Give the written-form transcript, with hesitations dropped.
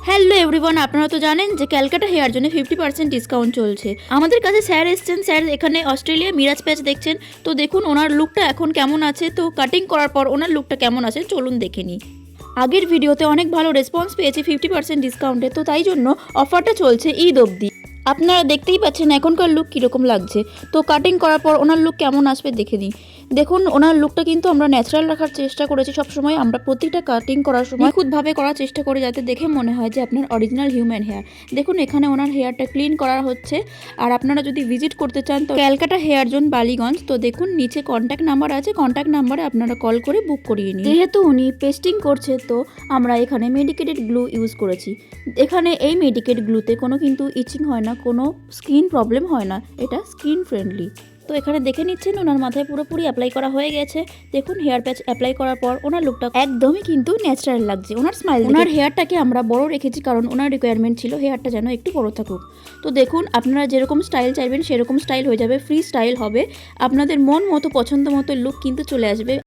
Hello everyone, আপনারা তো জানেন যে ক্যালকাটা হেয়ার জন্য 50% ডিসকাউন্ট চলছে। আমাদের কাছে স্যার এসছেন, স্যার এখানে অস্ট্রেলিয়া মিরাজ প্যাচ দেখছেন। তো দেখুন ওনার লুকটা এখন কেমন আছে, তো কাটিং করার পর ওনার লুকটা কেমন আছে চলুন দেখে নিই। আগের ভিডিওতে অনেক ভালো রেসপন্স পেয়েছে 50% ডিসকাউন্টে, তো তাই জন্য অফারটা চলছে ঈদ অবধি। আপনারা দেখতেই পাচ্ছেন এখনকার লুক কীরকম লাগছে। তো কাটিং করার পর ওনার লুক কেমন আসবে দেখে নিই। দেখুন ওনার লুকটা কিন্তু আমরা ন্যাচারাল রাখার চেষ্টা করেছি সবসময়। আমরা প্রতিটা কাটিং করার সময় নিখুঁতভাবে করার চেষ্টা করি যাতে দেখে মনে হয় যে আপনার অরিজিনাল হিউম্যান হেয়ার। দেখুন এখানে ওনার হেয়ারটা ক্লিন করা হচ্ছে। আর আপনারা যদি ভিজিট করতে চান তো ক্যালকাটা হেয়ার জোন বালিগঞ্জ, তো দেখুন নিচে কন্ট্যাক্ট নাম্বার আছে, কন্ট্যাক্ট নাম্বারে আপনারা কল করে বুক করিয়ে নিন। যেহেতু উনি পেস্টিং করছে তো আমরা এখানে মেডিকেটেড গ্লু ইউজ করেছি। এখানে এই মেডিকেট গ্লুতে কোনো কিন্তু ইচিং হয় না, কোনো স্কিন প্রবলেম হয় না, এটা স্কিন ফ্রেন্ডলি। তো এখানে দেখে নিচ্ছেন ওনার মাথায় পুরোপুরি অ্যাপ্লাই করা হয়ে গেছে। দেখুন হেয়ার প্যাচ অ্যাপ্লাই করার পর ওনার লুকটা একদমই কিন্তু ন্যাচারাল লাগছে। ওনার স্মাইল, ওনার হেয়ারটাকে আমরা বড় রেখেছি কারণ ওনার রিকোয়ারমেন্ট ছিল হেয়ারটা যেন একটু বড় থাকুক। তো দেখুন আপনারা যেরকম স্টাইল চাইবেন সেরকম স্টাইল হয়ে যাবে, ফ্রি স্টাইল হবে। আপনাদের মন মতো পছন্দ মতো লুক কিন্তু চলে আসবে।